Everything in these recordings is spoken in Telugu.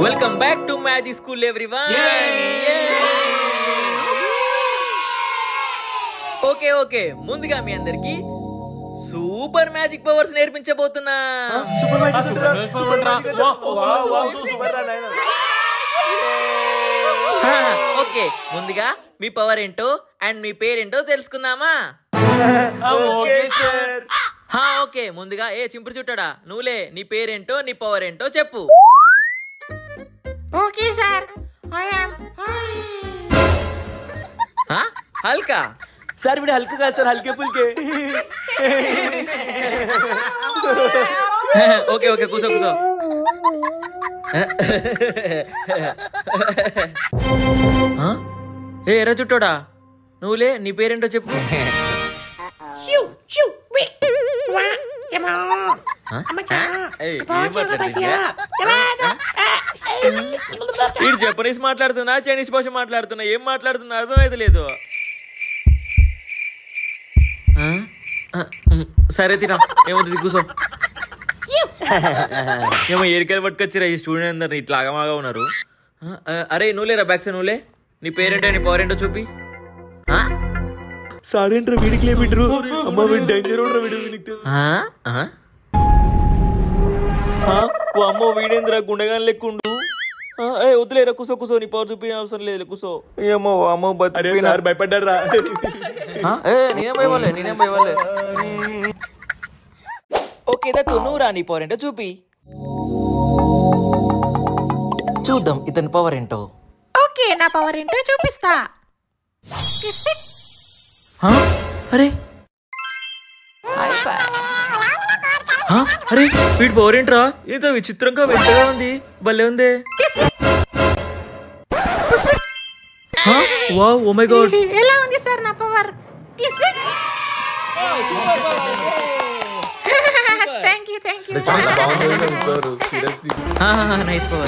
Welcome back to magic school everyone. Okay ముందుగా మీ అందరికి సూపర్ మ్యాజిక్ పవర్స్ నేర్పించబోతున్నా. ఓకే, ముందుగా మీ పవర్ ఏంటో అండ్ మీ పేరేంటో తెలుసుకుందామా? ఓకే, ముందుగా చింపురు చుట్టాడా నువ్వులే, నీ పేరేంటో నీ పవర్ ఏంటో చెప్పు. ఓకే సార్, హల్కా సార్ వీడు హల్క్ కాదు సార్, హల్కే పుల్కే. ఓకే కూసో ఎర్ర చుట్టోడా నువ్వులే, నీ పేరేంటో చెప్పు. వీడు జపనీస్ మాట్లాడుతున్నా చైనీస్ భాష మాట్లాడుతున్నా, ఏం మాట్లాడుతున్నా అర్థమైతే లేదు. సరే తిరా, ఏమవుతుంది కూర్చో. ఏమో ఏడికలు పట్టుకొచ్చిరా ఈ స్టూడెంట్ అందరు ఇట్లా ఆగమాగా ఉన్నారు. అరే నువ్వులేరా బ్యాక్ సైడ్, నువ్వులే, నీ పేరేంటో నీ పవర్ ఏంటో చూపి. సాడేంట్రా వీడికి లేపిండ్రు, అమ్మ వీడు డేంజర్ ఉండరా వీడు. అమ్మో వీడేంద్రా గుండెగాని లెక్కుండు. వద్దులేరా కూసో, నీ పవర్ చూపి అవసరం లేదు కూసో. ఏమో అమ్మో భయపడ్డాడు రా. నేనేం భయవాలే. ఓకే దట్టు నువ్వు రా, నీ పవర్ ఏంటో చూపి చూద్దాం ఇతని పవర్ ఏంటో. ఓకే, నా పవర్ ఏంటో చూపిస్తా. అరే వీడి పవర్ ఏంట్రా, ఇంత విచిత్రంగా వింతగా ఉంది, భలే ఉంది. వావ్, ఓ మై గాడ్, ఎలా ఉంది సార్ నా పవర్?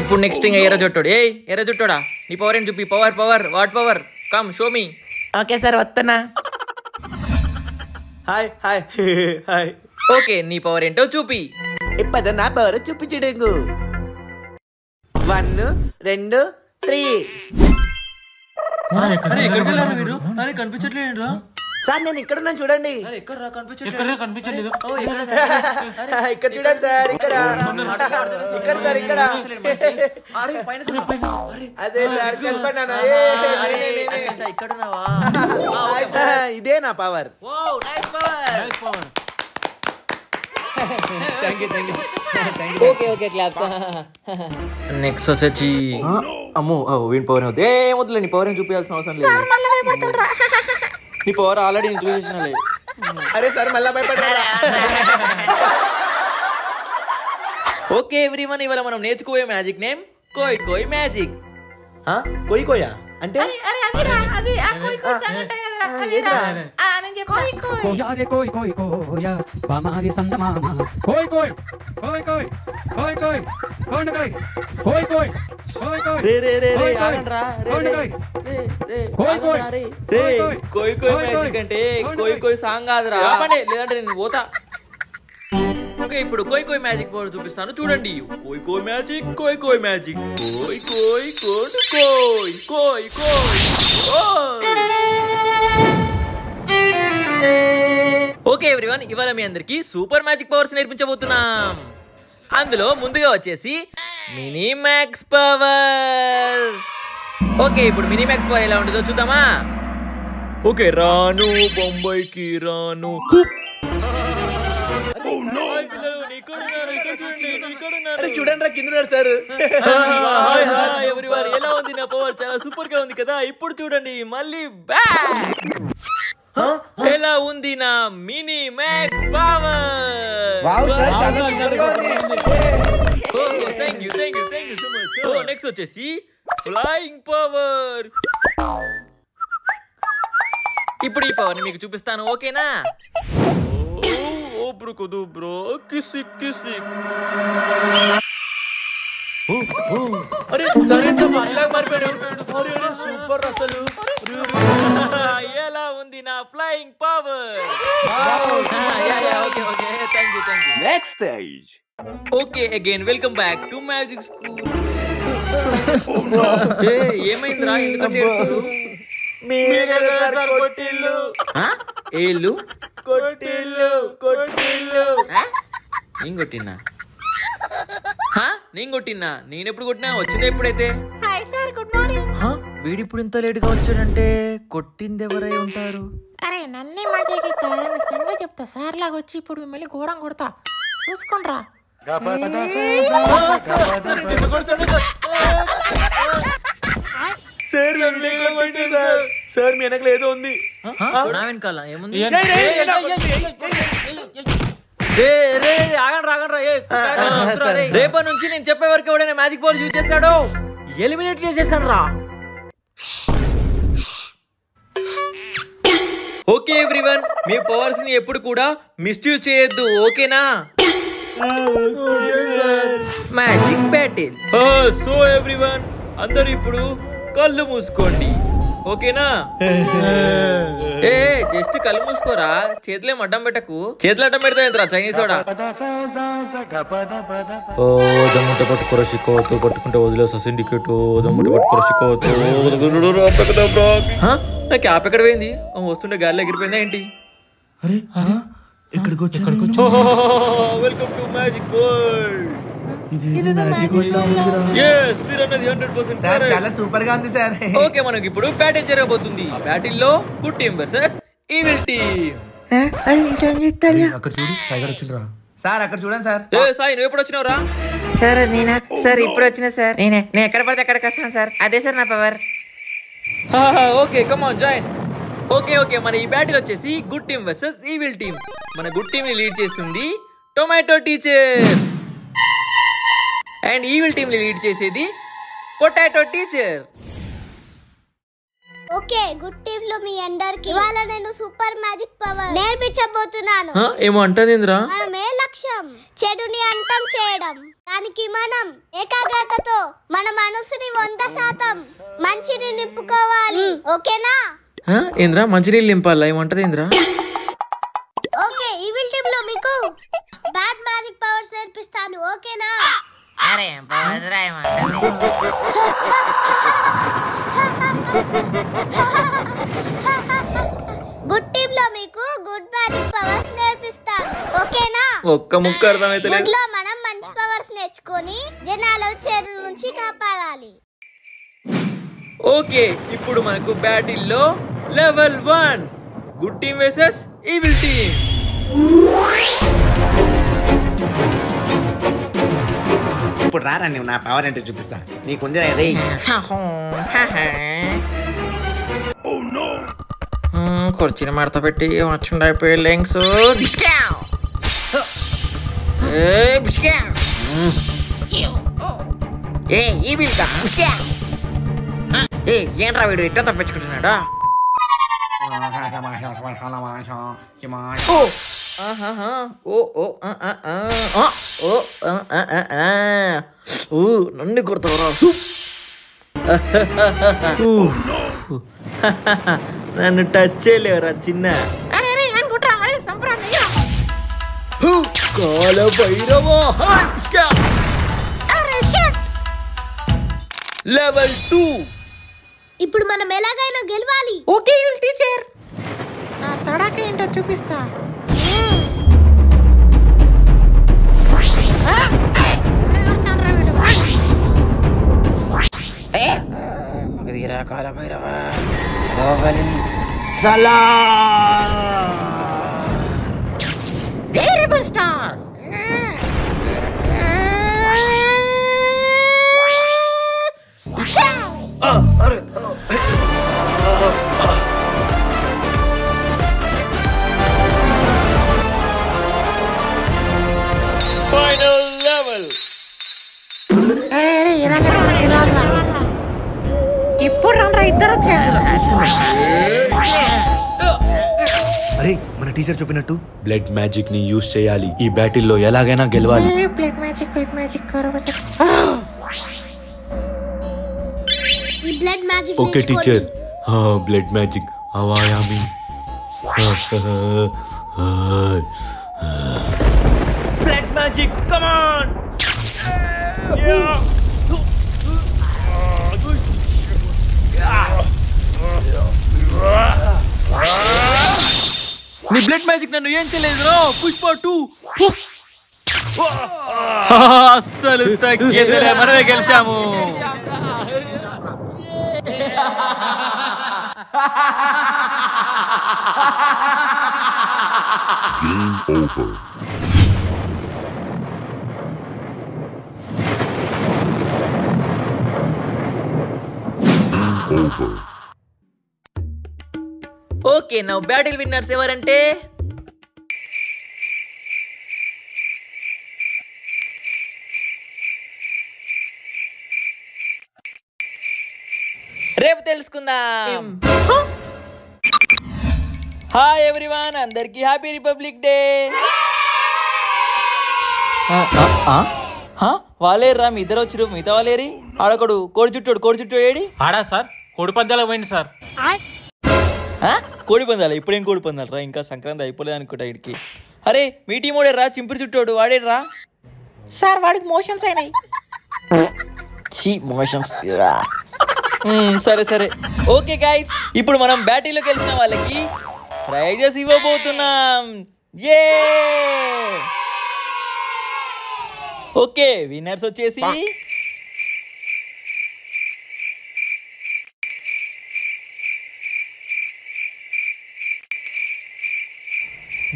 ఇప్పుడు నెక్స్ట్ ఇంకా ఎర్ర జుట్టోడు. ఎర్ర జుట్టోడా నీ పవర్ ఏంటి చూపి. Power watt power, come show me. Okay sir, వస్తున్నా. హాయ్. ఓకే, నీ పవర్ ఏంటో చూపి. ఇప్పుడు నా పవర్ చూపించడు. 1 2 3. కనిపించట్లేదు సార్ నేను ఇక్కడ ఉన్నాను చూడండి. కనిపించట్లేదు. ఇక్కడ చూడండి సార్, ఇక్కడ సార్, ఇక్కడ అదే సార్ కనపడ్డాను. ఇదే నా పవర్. Okay claps. నెక్స్ట్ వచ్చి అమ్మో వీడి పవర్ అవుతుంది. వద్దులే, నీ పవర్ ఏం చూపించాల్సిన అవసరం లేదు. నీ పవర్ ఆల్రెడీ నేను చూపించినలే. అరే సార్ మళ్ళా భయపడ్డారా? ఓకే ఎవ్రీవన్, ఇవాళ మనం నేర్చుకోయే మ్యాజిక్ నేమ్ కోయ్ మ్యాజిక్. కోయా అంటే కోయ్ సాంగ్ కాదురా, లేదంటే నేను పోతా. ఓకే, ఇప్పుడు కోయ్ మ్యాజిక్ పవర్ చూపిస్తాను చూడండి. కోయ్ మ్యాజిక్ కోయ్ మ్యాజిక్ కోయ్. ఓకే ఎవ్రీవన్, ఇవాళ మీ అందరికి సూపర్ మ్యాజిక్ పవర్స్ నేర్పించబోతున్నాం. అందులో ముందుగా వచ్చేసి మినీ మ్యాక్స్ పవర్. ఓకే, ఇప్పుడు మినీ మ్యాక్స్ పవర్ ఎలా ఉంటుందో చూద్దామా? ఓకే, రాను బొంబాయికి రాను. చూడండి రా కింద సార్. ఎవ్రీవన్, ఎలా ఉంది నా పవర్? చాలా సూపర్ గా ఉంది కదా. ఇప్పుడు చూడండి మళ్ళీ బ్యాక్. ఎలా ఉంది నా mini max power? Thank you so much. Next వచ్చేసి ఫ్లయింగ్ పవర్. ఇప్పుడు ఈ పవర్ ని మీకు చూపిస్తాను, ఓకేనా? బ్రో కిసి. అరే సూపర్ అసలు. ఎలా ఉంది నా flying power? Okay thank you. Next stage. Okay, again, welcome back to Magic School. ఏమైందిరా ఎందుకంటే ఏళ్ళు నేను కొట్టినా నేను కొట్టినా నేను ఎప్పుడు కొట్టినా వచ్చింది ఎప్పుడైతే హాయ్ సార్ గుడ్ మార్నింగ్. వీడిప్పుడు ఇంత లేట్ గా వచ్చాడంటే కొట్టింది ఎవరై ఉంటారు? అరే నన్నే మజాకెత్తారా నిజంగా చెప్తా సార్ లాగా వచ్చి ఇప్పుడు మిమ్మల్ని ఘోరం కొడతా చూసుకోండిరా. సార్ మీ వెనకలు ఏదో ఉంది. నా వెనకాల ఏముంది? రేపటి నుంచి నేను చెప్పే వరకు ఎవడైనా మ్యాజిక్ పవర్ యూజ్ చేస్తాడో ఎలిమినేట్ చేసేస్తాను రా. ఓకే ఎవ్రీవన్, మీ పవర్స్ ని ఎప్పుడు కూడా మిస్యూజ్ చేయొద్దు, ఓకేనా? Magic battle. సో ఎవ్రీవన్, అందరూ ఇప్పుడు కళ్ళు మూసుకోండి, ఓకేనా? ఏ జస్ట్ కళ్ళు మూసుకోరా, చేతులే అడ్డం పెట్టకు. చేతులు అడ్డం పెడతా ఎంతరా చైనీస్ వాడా? ఓ దమ్ముట పట్టుకోరా సిక్కోవద్దు, పట్టుకుంటే వదిలేసా సిండికేట్. దమ్ముట పట్టుకోరా సిక్కోవద్దు. నా క్యాప్ ఎక్కడ పోయింది? వస్తుండే గాలి ఎగిరిపోయిందా ఏంటి? అరే ఇక్కడికి వచ్చి వెల్కమ్ టు మ్యాజిక్ వరల్డ్. చాలా సూపర్ గా ఉంది సార్. ఓకే, మనకి ఇప్పుడు బ్యాటిల్ జరగబోతుంది. బ్యాటిల్ లో good team versus evil team. అక్కడ చూడు సాయి గారు వచ్చిండ్రా. సార్ అక్కడ చూడండి సార్. ఏ సాయి, నువ్వు ఎప్పుడు వచ్చినావురా? సార్ నేనా సార్ ఇప్పుడు వచ్చిన సార్. నేను ఎక్కడ పడితే అక్కడికి వస్తాను సార్, అదే సార్ నా power. Okay come on join. Okay మన ఈ బ్యాటిల్ వచ్చేసి good team versus evil team. మన గుడ్ టీమ్ ని లీడ్ చేస్తుంది tomato teacher and evil team ని లీడ్ చేసేది potato teacher. Okay, good team లో మీ అందరికి ఇవాళ నేను సూపర్ మ్యాజిక్ పవర్ నేర్పించబోతున్నాను. ఏమో అంటేంద్రా? మనమే లక్ష్యం చెడుని అంతం చేయడం. దానికి మనం ఏకాగ్రతతో మన మనసుని 100% మంచిని నింపుకోవాలి, ఓకేనా? ఏంద్రా మంచినీళ్ళు నింపాలా? ఏమంటది ఏంద్రా? ఓకే, ఈవిల్ టీమ్ లో మీకు బ్యాడ్ మ్యాజిక్ పవర్స్ నేర్పిస్తాను, ఓకేనా? అరే గుడ్ టీమ్ లో మీకు గుడ్ మ్యాజిక్ పవర్స్ నేర్పిస్తాను, ఓకేనా? ఒక్క ముక్క అర్థమైతే గుడ్లో మనం మంచి పవర్స్ నేర్చుకొని జనాల చెడు నుంచి కాపాడాలి. ఓకే, ఇప్పుడు మనకు బ్యాటిల్ లో level 1 good team versus evil team. ఇప్పుడు రారా నువ్వు నా పవర్ ఏంటో చూపిస్తా. నీకుంది రే. కుర్చీని మడత పెట్టి వచ్చుండైపోయి లెంగ్స్ ఏంట్రా వీడు ఇట్లా తప్పించుకుంటున్నాడు? నన్ను కొడతావురా? నన్ను టచ్ చేయలేవరా చిన్న కాల భైరవా. లెవెల్ 2. ఇప్పుడు మనం ఎలాగైనా గెలవాలి. ఓకే టీచర్, నా తడాక ఏంటో చూపిస్తా. కాల భైరవ సలా జై రెబల్ స్టార్. Final level. ఇప్పుడు రండి ఇద్దరు వచ్చారు. అరే మన టీచర్ చెప్పినట్టు బ్లడ్ మ్యాజిక్ ని యూజ్ చేయాలి. ఈ బ్యాటిల్ లో ఎలాగైనా గెలవాలి. బ్లడ్ మ్యాజిక్ ఈ blood magic okay teacher, blood magic అవాయామి. Blood magic come on. నీ బ్లడ్ మ్యాజిక్ నన్ను ఏం చేయలేదు పుష్ప 2 అస్సలు తగ్గేదిలే, మనమే గెలిచాము. ఓకే, నా బ్యాటిల్ విన్నర్స్ ఎవరంటే రేపు తెలుసుకుందాం. హాయ్ ఎవ్రీవన్, అందరికి హ్యాపీ రిపబ్లిక్ డే. వాళ్ళేరా మీ ఇద్దరు వచ్చారు, మిగతా వాళ్ళేరి? ఆడొకడు కోడి చుట్టూ ఏడి ఆడా సార్, కోడి పందాలకు పోయింది సార్. కోడి పందాలు? ఇప్పుడేం కోడి పందాలు రా, ఇంకా సంక్రాంతి అయిపోలేదు అనుకుంటా ఇడికి. అరే మీ టీం ఓడేరా, చింపిరి చుట్టోడు వాడేరా? సార్ వాడికి మోషన్స్ అయినాయి. మోషన్స్. సరే ఓకే గైస్, ఇప్పుడు మనం బ్యాటింగ్ గెలిచిన వాళ్ళకి ప్రైజెస్ ఇవ్వబోతున్నాం. ఏ ఓకే, విన్నర్స్ వచ్చేసి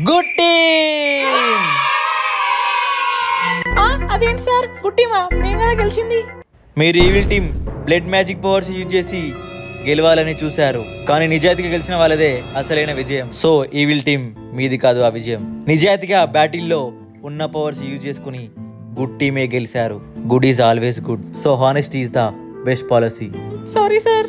గుడ్ టీమ్. అదేంటి సార్ గుట్టిమా మేము కదా గెలిచింది? మీరు evil team blood magic powers use చేసి గెలవాలని చూశారు, కానీ నిజాయితీగా గెలిచిన వాళ్ళదే అసలైన విజయం. సో ఈవిల్ టీమ్ మీది కాదు ఆ విజయం. నిజాయితీగా బ్యాటిల్లో ఉన్న పవర్స్ యూజ్ చేసుకుని గుడ్ టీమే గెలిచారు. Good is always good, so honesty is the best policy. Sorry sir.